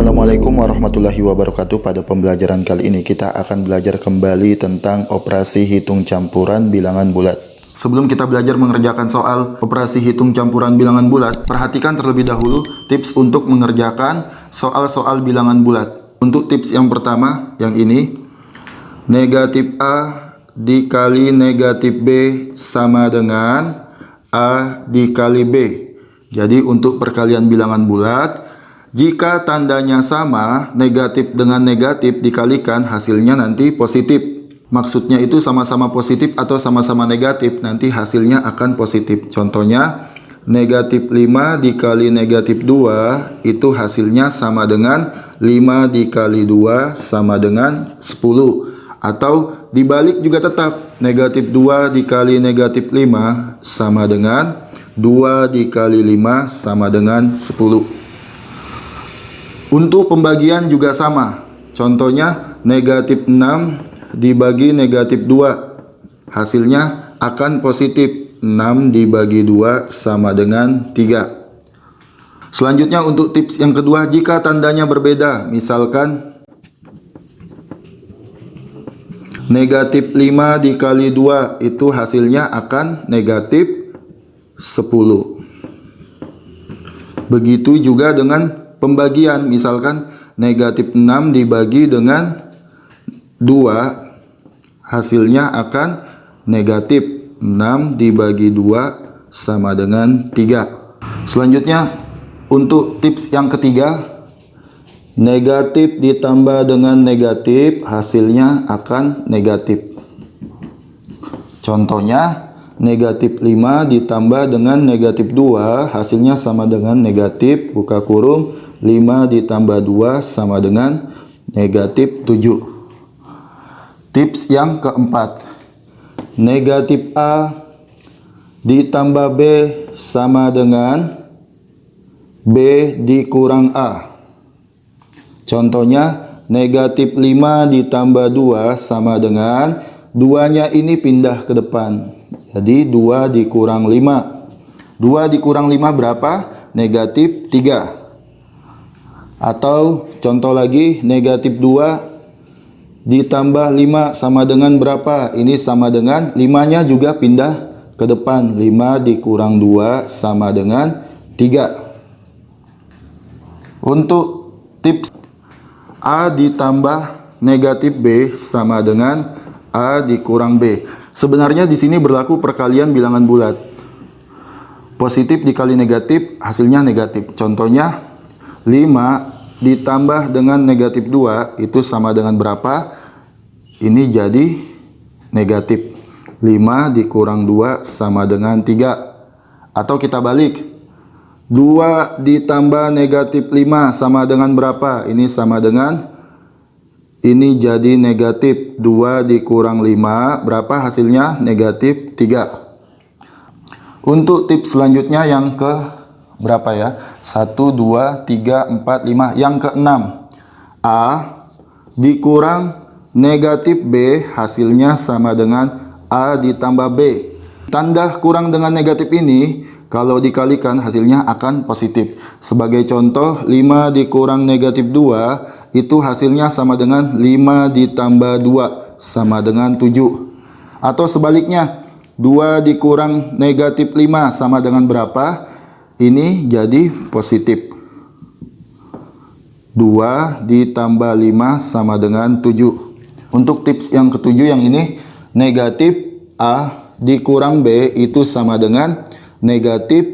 Assalamualaikum warahmatullahi wabarakatuh. Pada pembelajaran kali ini kita akan belajar kembali tentang operasi hitung campuran bilangan bulat. Sebelum kita belajar mengerjakan soal operasi hitung campuran bilangan bulat, perhatikan terlebih dahulu tips untuk mengerjakan soal-soal bilangan bulat. Untuk tips yang pertama, yang ini, negatif A dikali negatif B sama dengan A dikali B. Jadi untuk perkalian bilangan bulat, jika tandanya sama, negatif dengan negatif dikalikan, hasilnya nanti positif. Maksudnya itu sama-sama positif atau sama-sama negatif, nanti hasilnya akan positif. Contohnya, negatif 5 dikali negatif 2, itu hasilnya sama dengan 5 dikali 2 sama dengan 10. Atau dibalik juga tetap, negatif 2 dikali negatif 5 sama dengan 2 dikali 5 sama dengan 10. Untuk pembagian juga sama. Contohnya negatif 6 dibagi negatif 2. Hasilnya akan positif. 6 dibagi 2 sama dengan 3. Selanjutnya untuk tips yang kedua, jika tandanya berbeda. Misalkan negatif 5 dikali 2 itu hasilnya akan negatif 10. Begitu juga dengan pembagian, misalkan negatif 6 dibagi dengan 2, hasilnya akan negatif 6 dibagi 2 sama dengan 3. Selanjutnya untuk tips yang ketiga, negatif ditambah dengan negatif hasilnya akan negatif. Contohnya, negatif 5 ditambah dengan negatif 2 hasilnya sama dengan negatif, buka kurung, 5 ditambah 2 sama dengan negatif 7. Tips yang keempat, negatif A ditambah B sama dengan B dikurang A. Contohnya, negatif 5 ditambah 2 sama dengan 2-nya ini pindah ke depan. Jadi 2 dikurang 5. 2 dikurang 5 berapa? Negatif 3. Atau contoh lagi, negatif 2 ditambah 5 sama dengan berapa? Ini sama dengan 5-nya juga pindah ke depan. 5 dikurang 2 sama dengan 3. Untuk tips A ditambah negatif B sama dengan A dikurang B. Sebenarnya di sini berlaku perkalian bilangan bulat. Positif dikali negatif, hasilnya negatif. Contohnya, 5 ditambah dengan negatif 2, itu sama dengan berapa? Ini jadi negatif. 5 dikurang 2 sama dengan 3. Atau kita balik. 2 ditambah negatif 5 sama dengan berapa? Ini sama dengan, ini jadi negatif. 2 dikurang 5, berapa hasilnya? Negatif 3. Untuk tips selanjutnya yang ke berapa ya? 1, 2, 3, 4, 5. Yang ke-6. A dikurang negatif B hasilnya sama dengan A ditambah B. Tanda kurang dengan negatif ini kalau dikalikan hasilnya akan positif. Sebagai contoh, 5 dikurang negatif 2 itu hasilnya sama dengan 5 ditambah 2 sama dengan 7. Atau sebaliknya, 2 dikurang negatif 5 sama dengan berapa? Ini jadi positif. 2 ditambah 5 sama dengan 7. Untuk tips yang ketujuh yang ini, negatif A dikurang B itu sama dengan negatif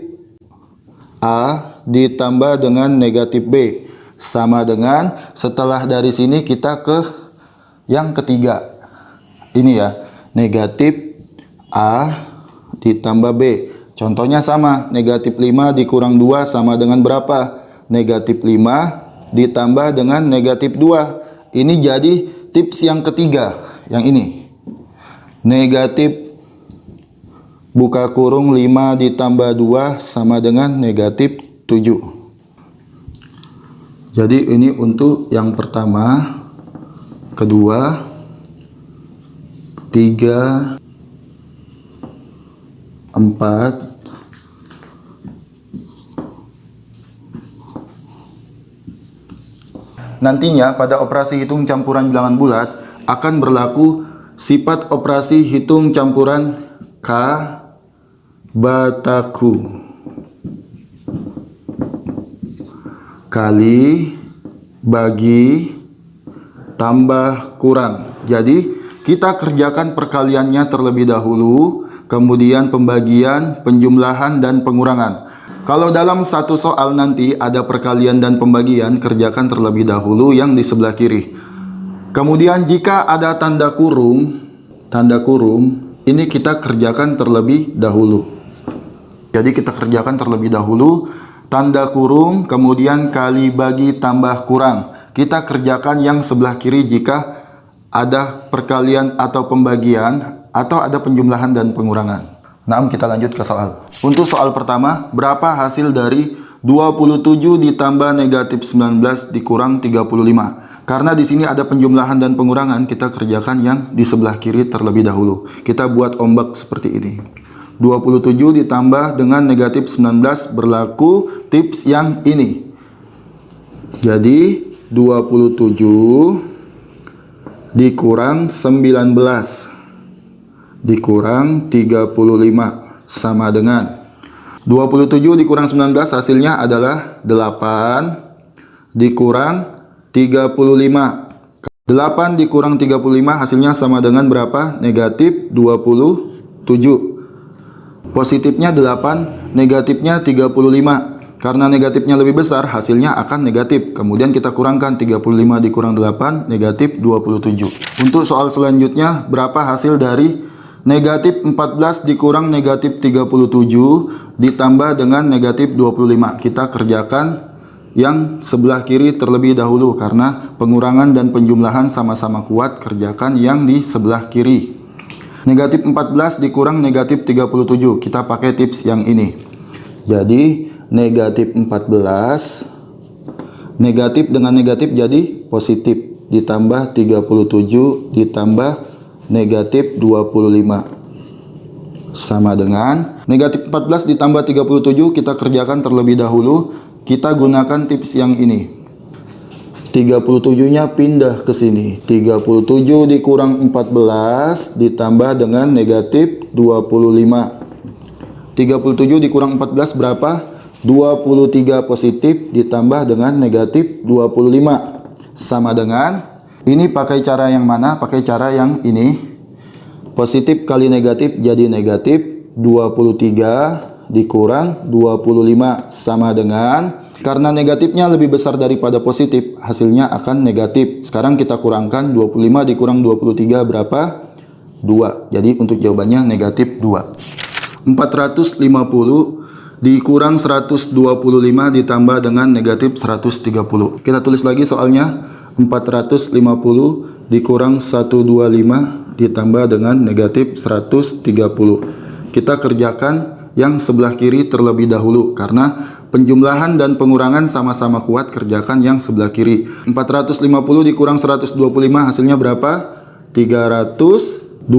A ditambah dengan negatif B. Sama dengan, setelah dari sini kita ke yang ketiga. Ini ya, negatif A ditambah B. Contohnya sama, negatif 5 dikurang 2 sama dengan berapa? Negatif 5 ditambah dengan negatif 2. Ini jadi tips yang ketiga, yang ini. Negatif, buka kurung, 5 ditambah 2 sama dengan negatif 7. Jadi ini untuk yang pertama, kedua, ketiga, 4, 5, Nantinya pada operasi hitung campuran bilangan bulat akan berlaku sifat operasi hitung campuran K bataku kali bagi tambah kurang. Jadi kita kerjakan perkaliannya terlebih dahulu, kemudian pembagian, penjumlahan, dan pengurangan. Kalau dalam satu soal nanti ada perkalian dan pembagian, kerjakan terlebih dahulu yang di sebelah kiri. Kemudian jika ada tanda kurung, ini kita kerjakan terlebih dahulu. Jadi kita kerjakan terlebih dahulu, tanda kurung, kemudian kali bagi tambah kurang. Kita kerjakan yang sebelah kiri jika ada perkalian atau pembagian, atau ada penjumlahan dan pengurangan. Nah, kita lanjut ke soal. Untuk soal pertama, berapa hasil dari 27 ditambah negatif 19 dikurang 35? Karena di sini ada penjumlahan dan pengurangan, kita kerjakan yang di sebelah kiri terlebih dahulu. Kita buat ombak seperti ini. 27 ditambah dengan negatif 19 berlaku tips yang ini. Jadi 27 dikurang 19 dikurang 35 sama dengan 27 dikurang 19 hasilnya adalah 8 dikurang 35. 8 dikurang 35 hasilnya sama dengan berapa? Negatif 27. Positifnya 8, negatifnya 35. Karena negatifnya lebih besar, hasilnya akan negatif. Kemudian kita kurangkan 35 dikurang 8, negatif 27. Untuk soal selanjutnya, berapa hasil dari negatif 14 dikurang negatif 37 ditambah dengan negatif 25? Kita kerjakan yang sebelah kiri terlebih dahulu, karena pengurangan dan penjumlahan sama-sama kuat, kerjakan yang di sebelah kiri. Negatif 14 dikurang negatif 37, kita pakai tips yang ini. Jadi negatif 14, negatif dengan negatif jadi positif, ditambah 37 ditambah negatif 25 sama dengan negatif 14 ditambah 37. Kita kerjakan terlebih dahulu, kita gunakan tips yang ini. 37 nya pindah ke sini, 37 dikurang 14 ditambah dengan negatif 25. 37 dikurang 14 berapa? 23 positif ditambah dengan negatif 25 sama dengan, ini pakai cara yang mana? Pakai cara yang ini. Positif kali negatif jadi negatif 23 dikurang 25 sama dengan, karena negatifnya lebih besar daripada positif, hasilnya akan negatif. Sekarang kita kurangkan 25 dikurang 23 berapa? 2. Jadi untuk jawabannya negatif 2. 450 dikurang 125 ditambah dengan negatif 130. Kita tulis lagi soalnya. 450 dikurang 125 ditambah dengan negatif 130. Kita kerjakan yang sebelah kiri terlebih dahulu, karena penjumlahan dan pengurangan sama-sama kuat, kerjakan yang sebelah kiri. 450 dikurang 125 hasilnya berapa? 325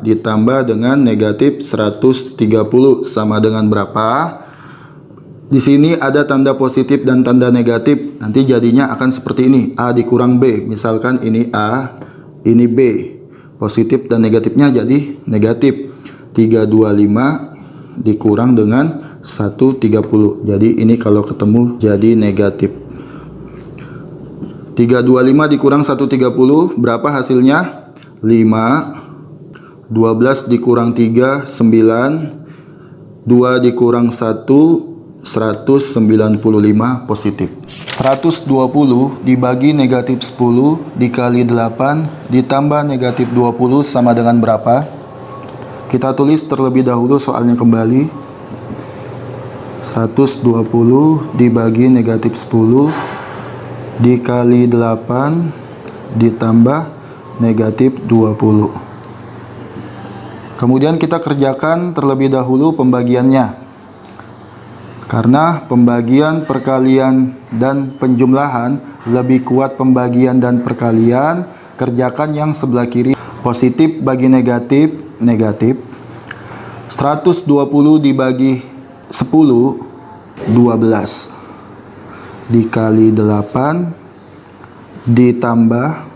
ditambah dengan negatif 130 sama dengan berapa? Di sini ada tanda positif dan tanda negatif. Nanti jadinya akan seperti ini, A dikurang B. Misalkan ini A, ini B. Positif dan negatifnya jadi negatif. 325 dikurang dengan 130. Jadi ini kalau ketemu jadi negatif. 325 dikurang 130 berapa hasilnya? 5. 12 dikurang 3 9. 2 dikurang 1 195 positif. 120 dibagi negatif 10 dikali 8 ditambah negatif 20 sama dengan berapa? Kita tulis terlebih dahulu soalnya kembali. 120 dibagi negatif 10 dikali 8 ditambah negatif 20. Kemudian kita kerjakan terlebih dahulu pembagiannya. Karena pembagian, perkalian, dan penjumlahan lebih kuat pembagian dan perkalian, kerjakan yang sebelah kiri. Positif bagi negatif, negatif. 120 dibagi 10, 12. Dikali 8, ditambah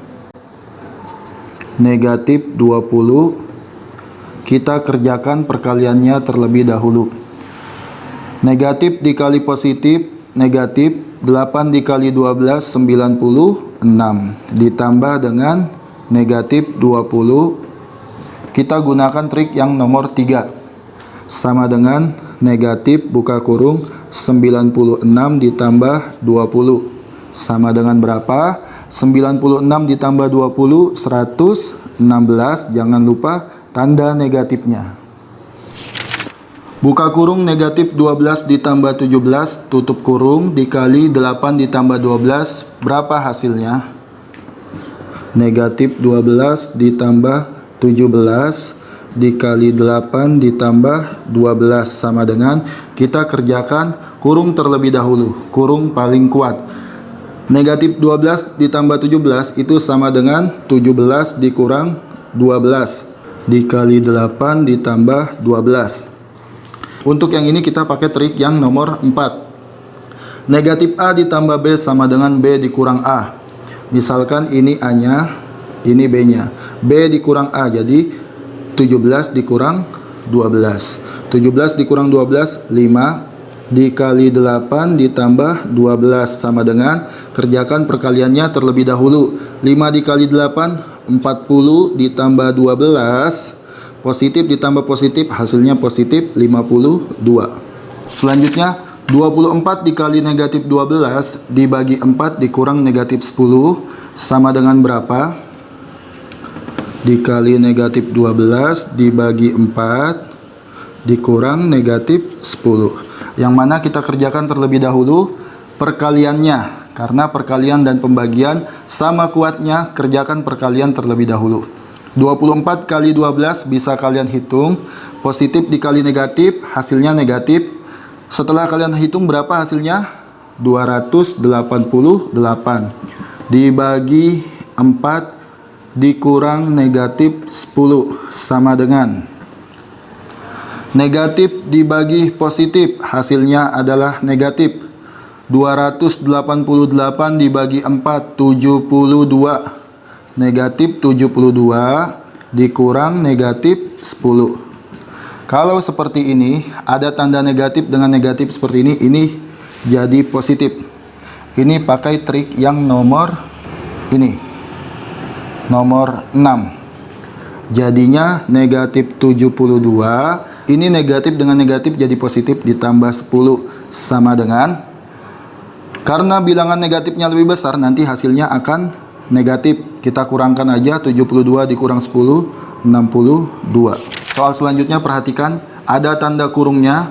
negatif 20. Kita kerjakan perkaliannya terlebih dahulu. Negatif dikali positif, negatif 8 dikali 12, 96. Ditambah dengan negatif 20. Kita gunakan trik yang nomor 3. Sama dengan negatif buka kurung 96 ditambah 20. Sama dengan berapa? 96 ditambah 20, 116. Jangan lupa tanda negatifnya. Buka kurung negatif 12 ditambah 17, tutup kurung, dikali 8 ditambah 12, berapa hasilnya? Negatif 12 ditambah 17 dikali 8 ditambah 12 sama dengan, kita kerjakan kurung terlebih dahulu, kurung paling kuat. Negatif 12 ditambah 17 itu sama dengan 17 dikurang 12 dikali 8 ditambah 12. Untuk yang ini kita pakai trik yang nomor 4. Negatif A ditambah B sama dengan B dikurang A. Misalkan ini A-nya, ini B-nya. B dikurang A, jadi 17 dikurang 12. 17 dikurang 12, 5. Dikali 8 ditambah 12 sama dengan, kerjakan perkaliannya terlebih dahulu. 5 dikali 8, 40 ditambah 12. Positif ditambah positif, hasilnya positif 52. Selanjutnya, 24 dikali negatif 12 dibagi 4 dikurang negatif 10 sama dengan berapa? Dikali negatif 12 dibagi 4 dikurang negatif 10. Yang mana kita kerjakan terlebih dahulu perkaliannya. Karena perkalian dan pembagian sama kuatnya, kerjakan perkalian terlebih dahulu. 24 kali 12 bisa kalian hitung. Positif dikali negatif, hasilnya negatif. Setelah kalian hitung berapa hasilnya? 288 dibagi 4 dikurang negatif 10 sama dengan, negatif dibagi positif, hasilnya adalah negatif. 288 dibagi 4, 72. Negatif 72 dikurang negatif 10. Kalau seperti ini, ada tanda negatif dengan negatif seperti ini jadi positif. Ini pakai trik yang nomor ini, nomor 6. Jadinya negatif 72. Ini negatif dengan negatif jadi positif ditambah 10 sama dengan, karena bilangan negatifnya lebih besar, nanti hasilnya akan negatif. Kita kurangkan aja, 72 dikurang 10, 62. Soal selanjutnya perhatikan, ada tanda kurungnya.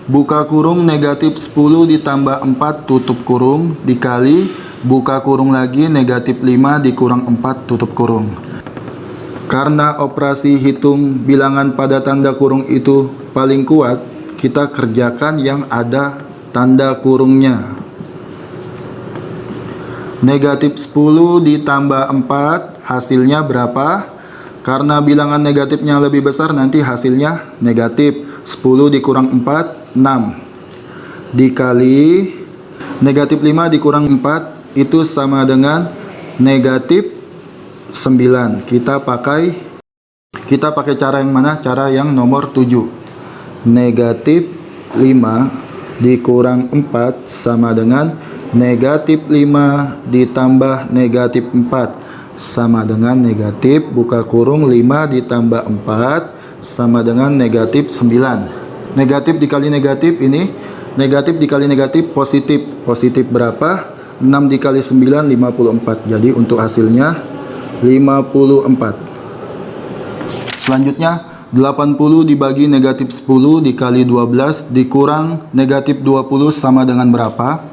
Buka kurung negatif 10 ditambah 4 tutup kurung dikali buka kurung lagi negatif 5 dikurang 4 tutup kurung. Karena operasi hitung bilangan pada tanda kurung itu paling kuat, kita kerjakan yang ada tanda kurungnya. Negatif 10 ditambah 4 hasilnya berapa? Karena bilangan negatifnya lebih besar, nanti hasilnya negatif. 10 dikurang 4, 6. Dikali negatif 5 dikurang 4 itu sama dengan negatif 9. Kita pakai cara yang mana? Cara yang nomor 7. Negatif 5 dikurang 4 sama dengan negatif 5 ditambah negatif 4 sama dengan negatif, buka kurung 5 ditambah 4 sama dengan negatif 9. Negatif dikali negatif, ini negatif dikali negatif positif. Positif berapa? 6 dikali 9, 54. Jadi untuk hasilnya 54. Selanjutnya 80 dibagi negatif 10 dikali 12 dikurang negatif 20 sama dengan berapa?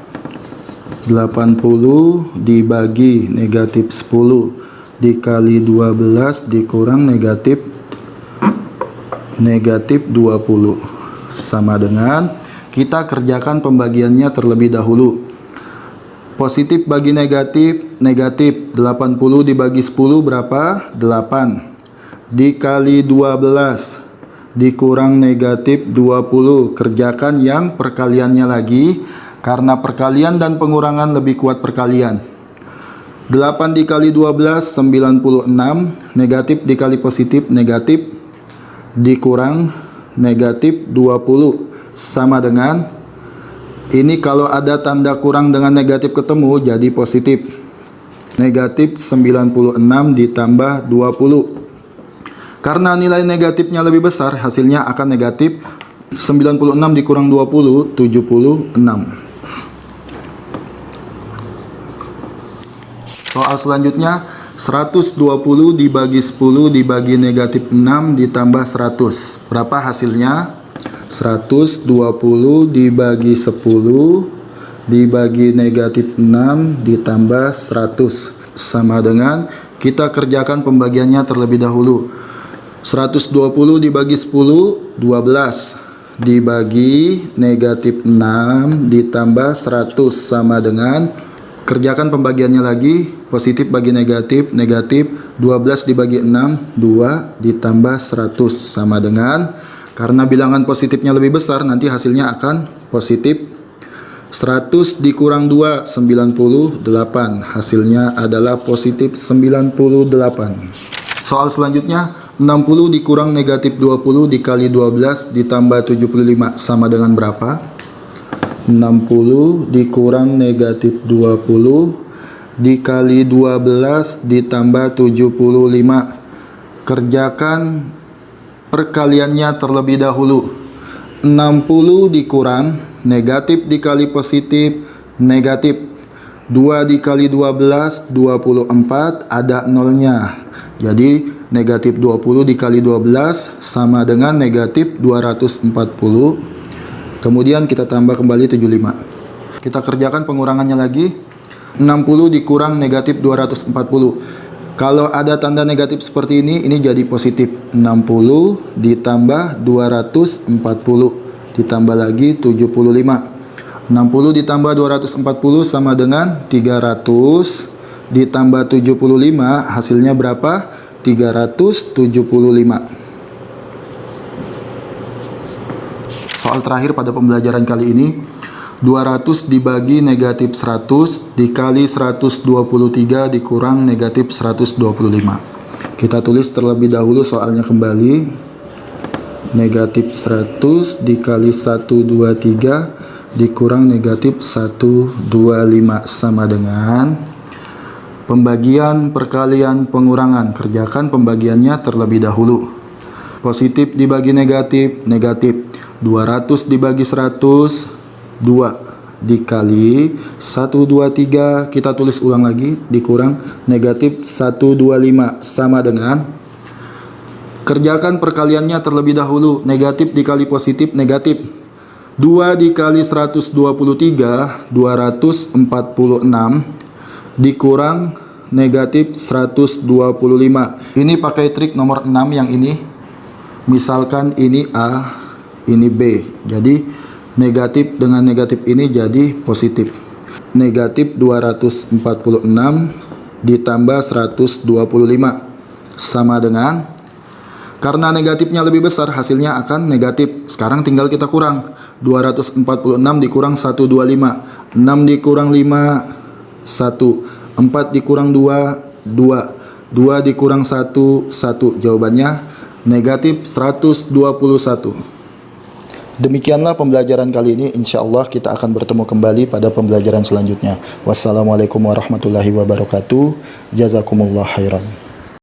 80 dibagi negatif 10 dikali 12 dikurang negatif 20 sama dengan, kita kerjakan pembagiannya terlebih dahulu. Positif bagi negatif, negatif 80 dibagi 10 berapa? 8 dikali 12 dikurang negatif 20. Kerjakan yang perkaliannya lagi, karena perkalian dan pengurangan lebih kuat perkalian. 8 dikali 12, 96. Negatif dikali positif, negatif. Dikurang negatif 20. Sama dengan, ini kalau ada tanda kurang dengan negatif ketemu, jadi positif. Negatif 96 ditambah 20. Karena nilai negatifnya lebih besar, hasilnya akan negatif. 96 dikurang 20, 76. Soal selanjutnya, 120 dibagi 10 dibagi negatif 6 ditambah 100. Berapa hasilnya? 120 dibagi 10 dibagi negatif 6 ditambah 100. Sama dengan, kita kerjakan pembagiannya terlebih dahulu. 120 dibagi 10, 12. Dibagi negatif 6 ditambah 100. Sama dengan, kerjakan pembagiannya lagi. Positif bagi negatif, negatif. 12 dibagi 6, 2 ditambah 100. Sama dengan, karena bilangan positifnya lebih besar, nanti hasilnya akan positif. 100 dikurang 2, 98. Hasilnya adalah positif 98. Soal selanjutnya, 60 dikurang negatif 20 dikali 12 ditambah 75. Sama dengan berapa? 60 dikurang negatif 20 dikali 12 ditambah 75. Kerjakan perkaliannya terlebih dahulu. 60 dikurang negatif dikali positif, negatif. 2 dikali 12, 24, ada nolnya. Jadi negatif 20 dikali 12 sama dengan negatif 240. Kemudian kita tambah kembali 75. Kita kerjakan pengurangannya lagi. 60 dikurang negatif 240. Kalau ada tanda negatif seperti ini jadi positif. 60 ditambah 240 ditambah lagi 75. 60 ditambah 240 sama dengan 300 ditambah 75, hasilnya berapa? 375. Soal terakhir pada pembelajaran kali ini, 200 dibagi negatif 100 dikali 123 dikurang negatif 125. Kita tulis terlebih dahulu soalnya kembali. Negatif 100 dikali 123 dikurang negatif 125 sama dengan pembagian, perkalian, pengurangan. Kerjakan pembagiannya terlebih dahulu. Positif dibagi negatif, negatif. 200 dibagi 100, 2 dikali 123, kita tulis ulang lagi, dikurang negatif 125 sama dengan, kerjakan perkaliannya terlebih dahulu. Negatif dikali positif, negatif. 2 dikali 123, 246 dikurang negatif 125. Ini pakai trik nomor 6 yang ini. Misalkan ini A, ini B. Jadi negatif dengan negatif ini jadi positif. Negatif 246 ditambah 125 sama dengan, karena negatifnya lebih besar, hasilnya akan negatif. Sekarang tinggal kita kurang. 246 dikurang 125. 6 dikurang 5, 1. 4 dikurang 2, 2. 2 dikurang 1, 1. Jawabannya negatif 121. Demikianlah pembelajaran kali ini. Insya Allah kita akan bertemu kembali pada pembelajaran selanjutnya. Wassalamualaikum warahmatullahi wabarakatuh. Jazakumullah khairan.